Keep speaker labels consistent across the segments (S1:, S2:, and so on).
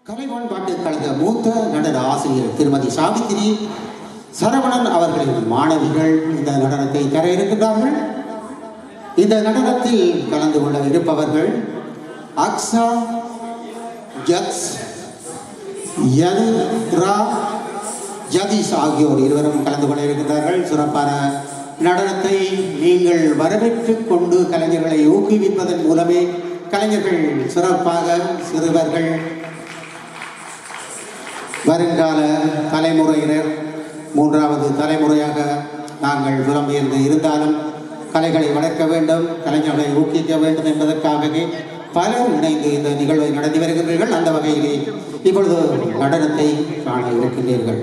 S1: கலை பண்பாட்டு கழக மூத்த நடன ஆசிரியர் திருமதி சாவித்திரி சரவணன் அவர்களின் மாணவிகள் இந்த நடனத்தை தர இருக்கின்றார்கள். இந்த நடனத்தில் கலந்து கொள்ள இருப்பவர்கள் அக்ஸா, ஜக்ஸ், யதுரா, ஜதீஷ் ஆகியோர் இருவரும் கலந்து கொள்ள இருக்கின்றார்கள். சிறப்பான நடனத்தை நீங்கள் வரவேற்று கொண்டு கலைஞர்களை ஊக்குவிப்பதன் மூலமே கலைஞர்கள் சிறப்பாக சிறுவர்கள் வருங்கால தலைமுறையினர் மூன்றாவது தலைமுறையாக நாங்கள் புலம்பெயர்ந்து இருந்தாலும் கலைகளை வளர்க்க வேண்டும், கலைஞர்களை ஊக்குவிக்க வேண்டும் என்பதற்காகவே பலர் இணைந்து இந்த நிகழ்வை நடத்தி வருகின்றீர்கள். அந்த வகையிலே இப்பொழுது நடனத்தை காண இருக்கின்றீர்கள்.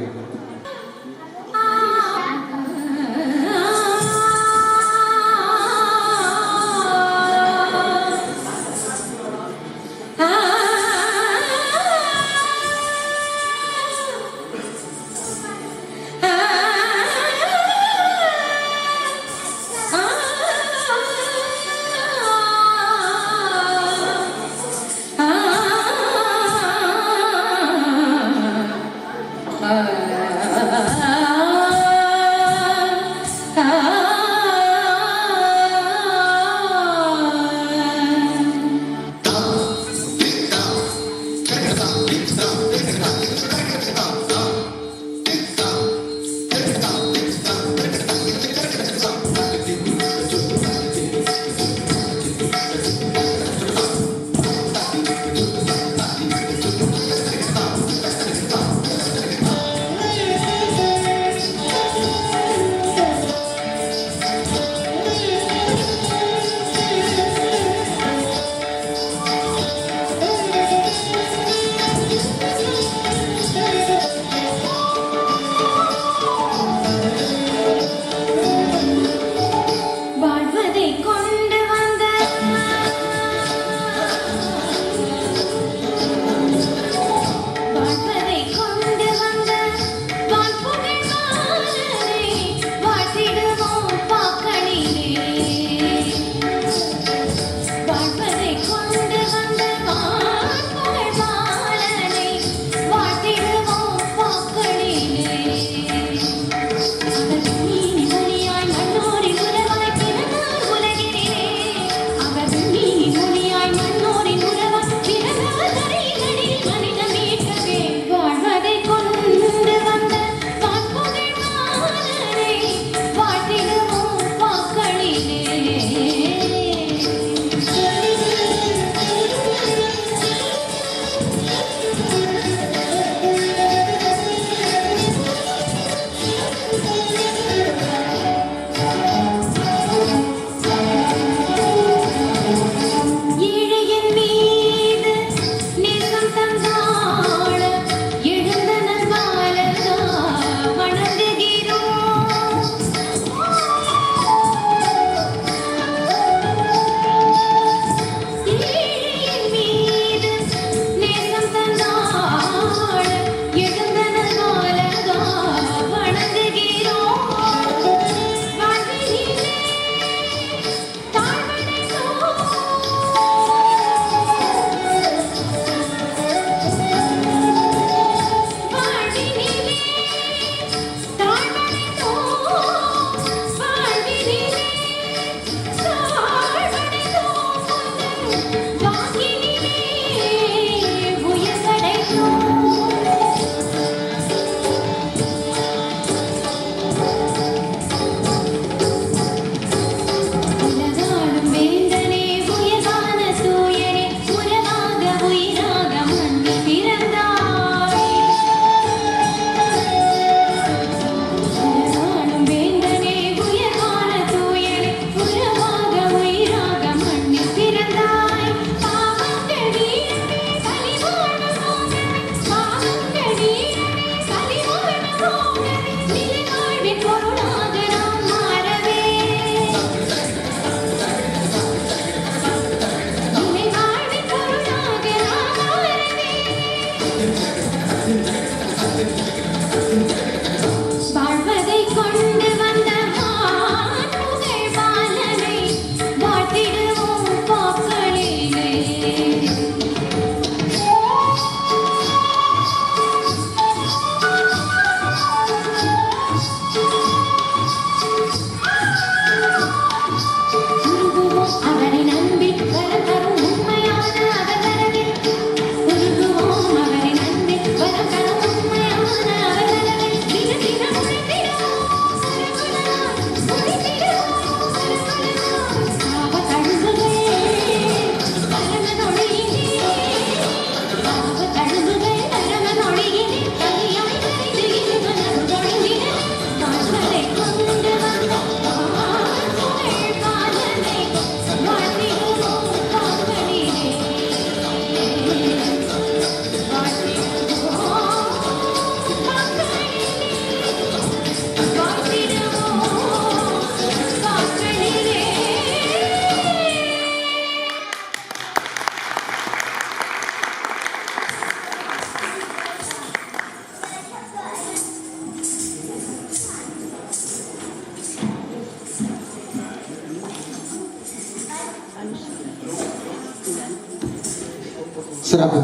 S1: சிறப்பு.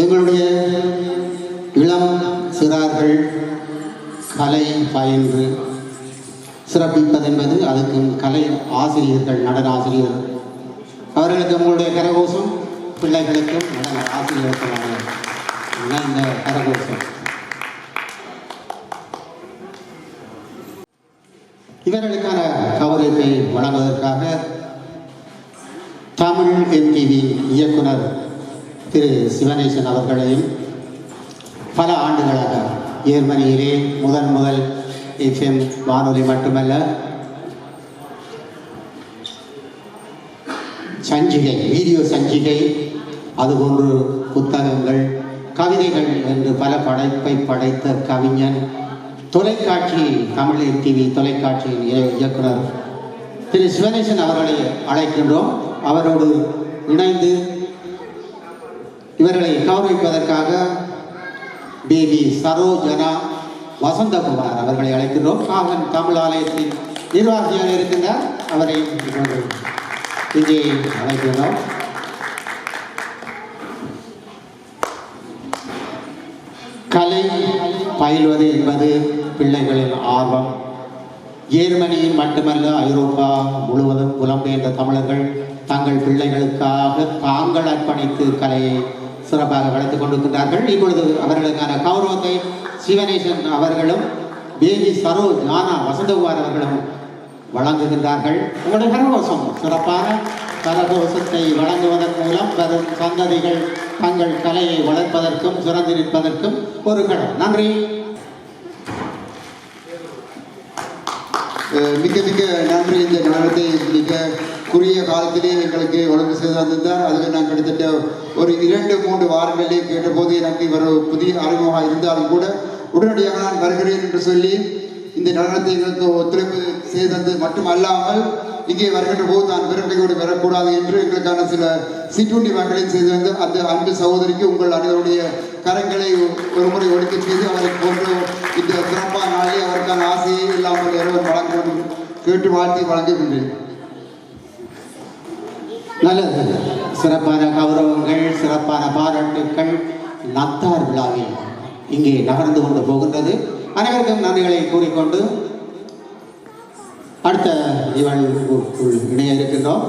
S1: எங்களுடைய இளம் சிறார்கள் கலை பயின்று சிறப்பிப்பது என்பது அதுக்கு கலை ஆசிரியர்கள், நடன ஆசிரியர் அவர்களுக்கு உங்களுடைய கரகோஷம், பிள்ளைகளுக்கும் நடன ஆசிரியர்களுக்கான இந்த கரகோஷம். இவர்களுக்கான கௌரவத்தை வழங்குவதற்காக தமிழ் எம்டிவி இயக்குனர் திரு சிவனேசன் அவர்களையும் பல ஆண்டுகளாக ஜெர்மனியிலே முதல் FM வானொலி மட்டுமல்ல சஞ்சிகை, வீடியோ சஞ்சிகை, அதுபோன்று புத்தகங்கள், கவிதைகள் என்று பல படைப்பை படைத்த கவிஞன், தொலைக்காட்சி தமிழ் எம்டிவி தொலைக்காட்சியின் இயக்குனர் திரு சிவனேசன் அவர்களை அழைக்கின்றோம். அவரோடு இணைந்து இவர்களை கௌரவிப்பதற்காக பேபி சரோஜனா வசந்தகுமார் அவர்களை அழைக்கின்றோம். காவன் தமிழ் ஆலயத்தின் நிர்வாகியாக இருக்கின்றார், அவரை இங்கே அழைக்கின்றோம். கலை பயில்வது என்பது பிள்ளைகளின் ஆர்வம். ஜெர்மனியில் மட்டுமல்ல, ஐரோப்பா முழுவதும் புலம்பெயர்ந்த தமிழர்கள் தங்கள் பிள்ளைகளுக்காக தாங்கள் அர்ப்பணித்து கலையை சிறப்பாக வளர்த்துக் கொண்டிருக்கிறார்கள். இப்பொழுது அவர்களுக்கான கௌரவத்தை சிவனேசன் அவர்களும் பேபி சரோஜானா வசந்தகுமார் அவர்களும் வழங்குகின்றார்கள். உங்களுடைய கரகோஷம், சிறப்பான கரகோஷத்தை வழங்குவதன் மூலம் வரும் சந்ததிகள் தங்கள் கலையை வளர்ப்பதற்கும் சிறந்து நிற்பதற்கும் ஒரு கடம். நன்றி.
S2: மிக மிக நன்றி. இந்த நடனத்தை மிக குறுகிய காலத்திலே எங்களுக்கு ஒழுங்கு செய்து வந்திருந்தார். அதில் நான் கிட்டத்தட்ட ஒரு 2-3 வாரங்களிலே கேட்டபோது எனக்கு ஒரு புதிய அறிமுகமாக இருந்தாலும் கூட உடனடியாக நான் வருகிறேன் என்று சொல்லி இந்த நடனத்தை எங்களுக்கு ஒத்துழைப்பு செய்தது மட்டும் அல்லாமல் இங்கே வருகின்ற போது நான் விரட்டையோடு வரக்கூடாது என்று எங்களுக்கான சில சிற்றுண்டி வகைகளையும் செய்து வந்து அந்த அன்பு சகோதரிக்கு உங்கள் அனைவருடைய கரங்களை ஒரு முறை ஒடுக்க செய்து அவரை போன்ற இந்த சிறப்பான நாளே அவருக்கான ஆசையை இல்லாமல் இறைவன் வழங்க வேண்டும் கேட்டு வாழ்த்தி வழங்குகின்றேன்.
S1: நல்லது. சிறப்பான கௌரவங்கள், சிறப்பான பாராட்டுக்கள் நத்தார் விழாவில் இங்கே நகர்ந்து கொண்டு போகின்றது. அனைவருக்கும் நன்றிகளை கூறிக்கொண்டு அடுத்த நிகழ்வுக்குள் இணைய இருக்கின்றோம்.